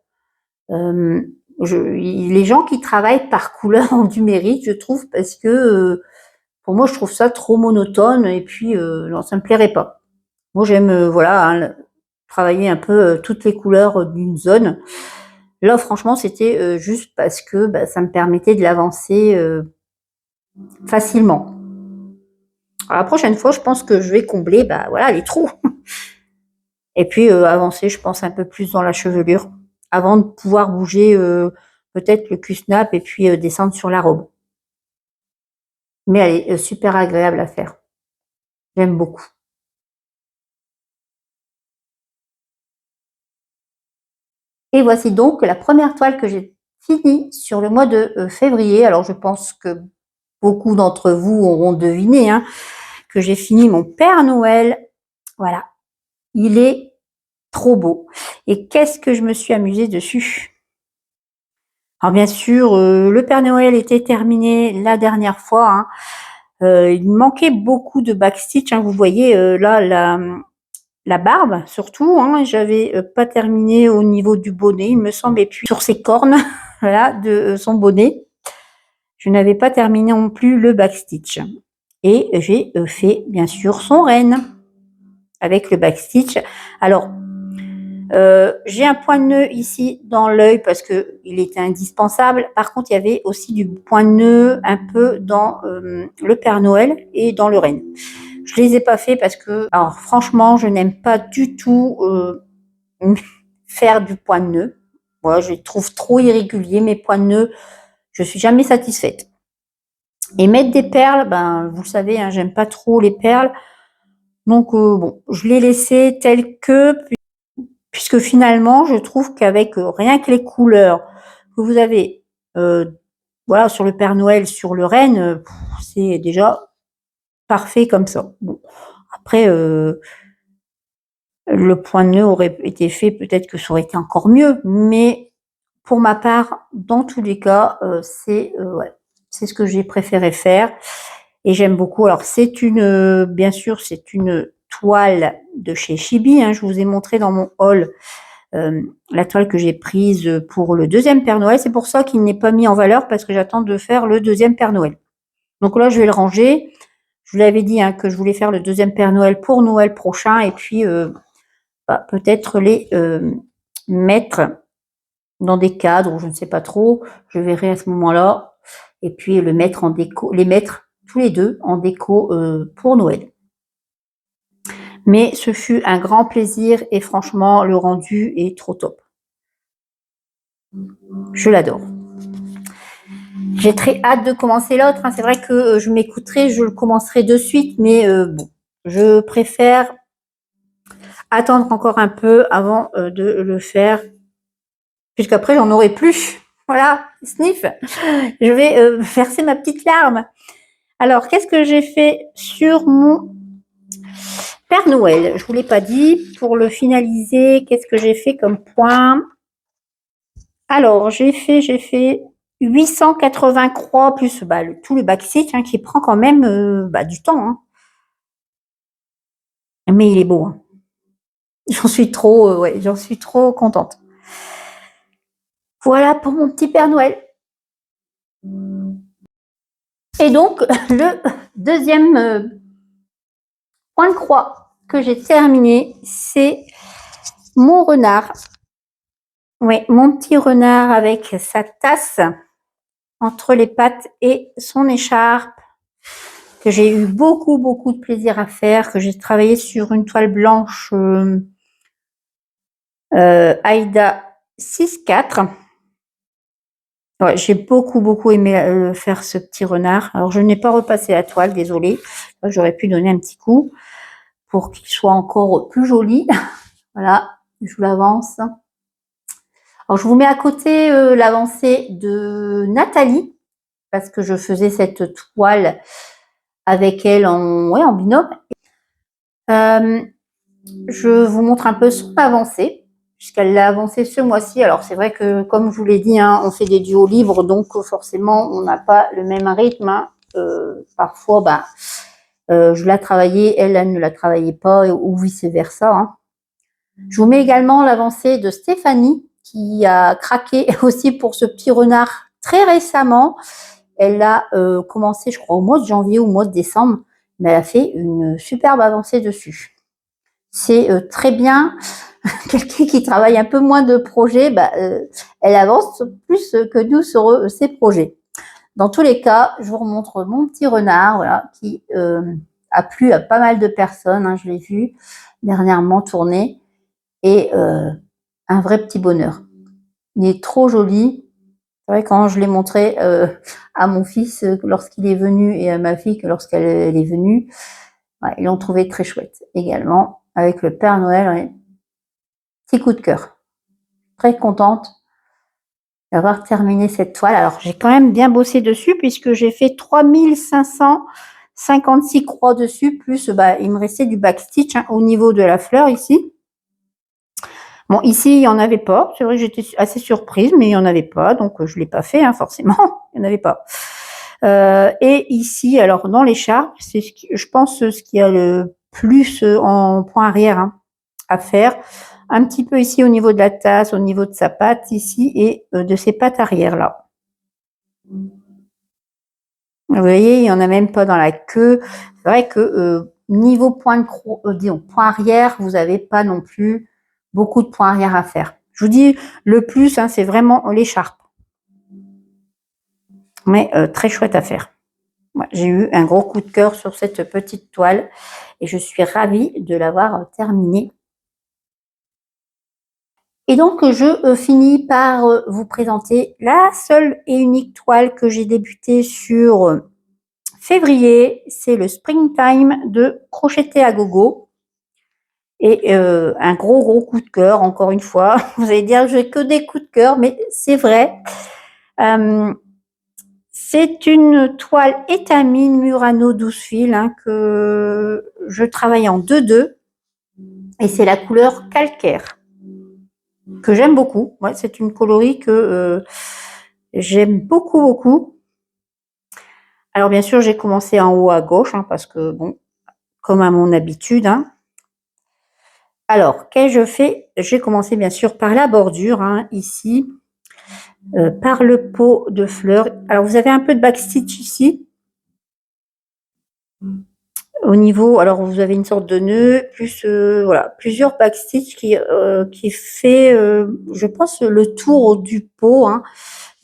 Les gens qui travaillent par couleur ont du mérite, je trouve, parce que pour moi je trouve ça trop monotone et puis non, ça me plairait pas. Moi, j'aime voilà, hein, travailler un peu toutes les couleurs d'une zone. Là, franchement, c'était juste parce que ça me permettait de l'avancer facilement. Alors, la prochaine fois, je pense que je vais combler voilà, les trous. Et puis avancer, je pense, un peu plus dans la chevelure avant de pouvoir bouger peut-être le cul-snap et puis descendre sur la robe. Mais elle est super agréable à faire. J'aime beaucoup. Et voici donc la première toile que j'ai finie sur le mois de février. Alors, je pense que beaucoup d'entre vous auront deviné, hein, que j'ai fini mon Père Noël. Voilà, il est trop beau. Et qu'est-ce que je me suis amusée dessus. Alors bien sûr, le Père Noël était terminé la dernière fois, hein. Il manquait beaucoup de backstitch, hein. Vous voyez là la barbe surtout, hein. J'avais pas terminé au niveau du bonnet, il me semble, et puis sur ses cornes, voilà, de son bonnet. Je n'avais pas terminé non plus le backstitch. Et j'ai fait bien sûr son renne avec le backstitch. Alors, j'ai un point de nœud ici dans l'œil parce que il était indispensable. Par contre, il y avait aussi du point de nœud un peu dans le Père Noël et dans le renne. Je les ai pas fait parce que, alors franchement, je n'aime pas du tout faire du point de nœud. Moi, je les trouve trop irréguliers, mes points de nœud. Je suis jamais satisfaite. Et mettre des perles, vous le savez, hein, j'aime pas trop les perles. Donc bon, je l'ai laissé tel que, puisque finalement, je trouve qu'avec rien que les couleurs que vous avez, voilà, sur le Père Noël, sur le renne, c'est déjà parfait comme ça. Bon, après, le point de nœud aurait été fait, peut-être que ça aurait été encore mieux, mais pour ma part, dans tous les cas, ouais, c'est ce que j'ai préféré faire et j'aime beaucoup. Alors c'est une, bien sûr, c'est une toile de chez Chibi, hein. Je vous ai montré dans mon haul la toile que j'ai prise pour le deuxième Père Noël. C'est pour ça qu'il n'est pas mis en valeur parce que j'attends de faire le deuxième Père Noël. Donc là, je vais le ranger. Je vous l'avais dit, hein, que je voulais faire le deuxième Père Noël pour Noël prochain et puis peut-être les mettre dans des cadres ou je ne sais pas trop. Je verrai à ce moment-là et puis le mettre en déco, les mettre tous les deux en déco pour Noël. Mais ce fut un grand plaisir et franchement, le rendu est trop top. Je l'adore. J'ai très hâte de commencer l'autre, hein. C'est vrai que je m'écouterai, je le commencerai de suite, mais bon, je préfère attendre encore un peu avant de le faire, puisqu'après j'en aurai plus. Voilà, sniff. Je vais verser ma petite larme. Alors, qu'est-ce que j'ai fait sur mon Père Noël? Je vous l'ai pas dit. Pour le finaliser, qu'est-ce que j'ai fait comme point? Alors, j'ai fait 880 croix plus tout le backstitch, hein, qui prend quand même du temps, hein. Mais il est beau, hein. J'en suis trop contente. Voilà pour mon petit Père Noël. Et donc, le deuxième point de croix que j'ai terminé, c'est mon renard. Oui, mon petit renard avec sa tasse entre les pattes et son écharpe, que j'ai eu beaucoup de plaisir à faire, que j'ai travaillé sur une toile blanche Aïda 6-4. Ouais, j'ai beaucoup aimé faire ce petit renard. Alors, je n'ai pas repassé la toile, désolée. J'aurais pu donner un petit coup pour qu'il soit encore plus joli. Voilà, je vous l'avance. Alors, je vous mets à côté l'avancée de Nathalie, parce que je faisais cette toile avec elle en binôme. Je vous montre un peu son avancée, puisqu'elle l'a avancée ce mois-ci. Alors, c'est vrai que, comme je vous l'ai dit, hein, on fait des duos libres, donc forcément, on n'a pas le même rythme. Hein. Parfois, je la travaillais, elle ne la travaillait pas, ou vice-versa. Hein. Je vous mets également l'avancée de Stéphanie, qui a craqué aussi pour ce petit renard très récemment. Elle a commencé, je crois, au mois de janvier ou au mois de décembre, mais elle a fait une superbe avancée dessus. C'est très bien. Quelqu'un qui travaille un peu moins de projets, elle avance plus que nous sur ses projets. Dans tous les cas, je vous remontre mon petit renard, voilà, qui a plu à pas mal de personnes. Hein, je l'ai vu dernièrement tourner. Et un vrai petit bonheur. Il est trop joli. C'est vrai, quand je l'ai montré à mon fils lorsqu'il est venu et à ma fille lorsqu'elle est venue, ouais, ils l'ont trouvé très chouette également. Avec le Père Noël, ouais. Petit coup de cœur. Très contente d'avoir terminé cette toile. Alors, j'ai quand même bien bossé dessus puisque j'ai fait 3556 croix dessus, plus il me restait du backstitch hein, au niveau de la fleur ici. Bon, ici, il n'y en avait pas. C'est vrai que j'étais assez surprise, mais il n'y en avait pas. Donc, je ne l'ai pas fait, hein, forcément. Il n'y en avait pas. Et ici, alors, dans l'écharpe, c'est je pense ce qu'il y a le plus en point arrière hein, à faire. Un petit peu ici au niveau de la tasse, au niveau de sa patte ici et de ses pattes arrière là. Vous voyez, il n'y en a même pas dans la queue. C'est vrai que niveau point de disons, point arrière, vous n'avez pas non plus beaucoup de points arrière à faire. Je vous dis, le plus, hein, c'est vraiment l'écharpe. Mais très chouette à faire. Ouais, j'ai eu un gros coup de cœur sur cette petite toile et je suis ravie de l'avoir terminée. Et donc, je finis par vous présenter la seule et unique toile que j'ai débutée sur février. C'est le Springtime de Crocheté à Gogo. Et un gros coup de cœur, encore une fois. Vous allez dire, je n'ai que des coups de cœur, mais c'est vrai. C'est une toile étamine Murano 12 fils hein, que je travaille en 2-2. Et c'est la couleur calcaire que j'aime beaucoup. Ouais, c'est une coloris que j'aime beaucoup. Alors bien sûr, j'ai commencé en haut à gauche hein, parce que bon, comme à mon habitude. Hein. Alors, qu'ai-je fait? J'ai commencé bien sûr par la bordure hein, ici, par le pot de fleurs. Alors vous avez un peu de backstitch ici. Au niveau, alors vous avez une sorte de nœud, plus voilà, plusieurs backstitch qui fait, je pense, le tour du pot, hein,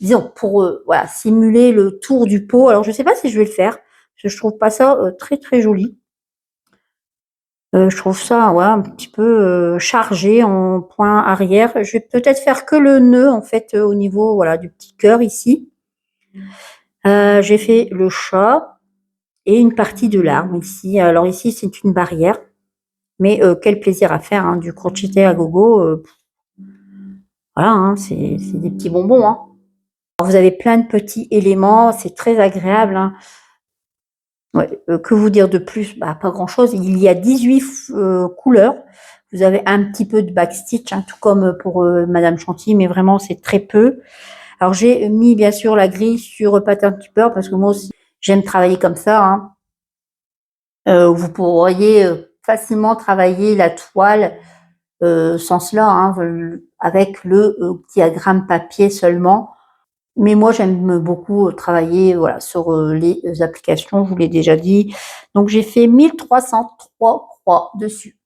disons pour voilà simuler le tour du pot. Alors je sais pas si je vais le faire, parce que je trouve pas ça très joli. Je trouve ça ouais, un petit peu chargé en point arrière. Je vais peut-être faire que le nœud en fait au niveau voilà du petit cœur ici. J'ai fait le chat et une partie de l'arbre ici. Alors ici c'est une barrière. Mais quel plaisir à faire, hein, du crocheté à gogo. Voilà, hein, c'est des petits bonbons. Hein. Alors, vous avez plein de petits éléments, c'est très agréable. Hein. Ouais, que vous dire de plus? Pas grand-chose. Il y a 18 couleurs. Vous avez un petit peu de backstitch, hein, tout comme pour Madame Chantilly, mais vraiment, c'est très peu. Alors, j'ai mis, bien sûr, la grille sur Pattern Keeper, parce que moi aussi, j'aime travailler comme ça. Hein. Vous pourriez facilement travailler la toile sans cela, hein, avec le diagramme papier seulement. Mais moi, j'aime beaucoup travailler voilà, sur les applications, je vous l'ai déjà dit. Donc, j'ai fait 1303 croix dessus.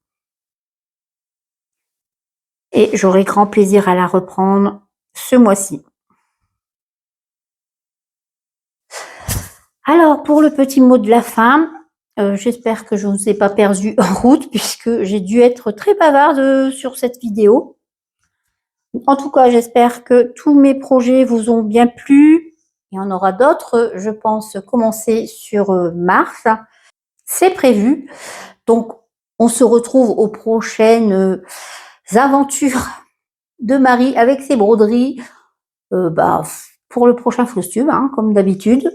Et j'aurai grand plaisir à la reprendre ce mois-ci. Alors, pour le petit mot de la fin, j'espère que je ne vous ai pas perdu en route puisque j'ai dû être très bavarde sur cette vidéo. En tout cas, j'espère que tous mes projets vous ont bien plu. Il y en aura d'autres, je pense, commencer sur mars. C'est prévu. Donc, on se retrouve aux prochaines aventures de Marie avec ses broderies pour le prochain Floostube, hein, comme d'habitude.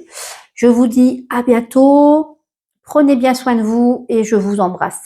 Je vous dis à bientôt. Prenez bien soin de vous et je vous embrasse.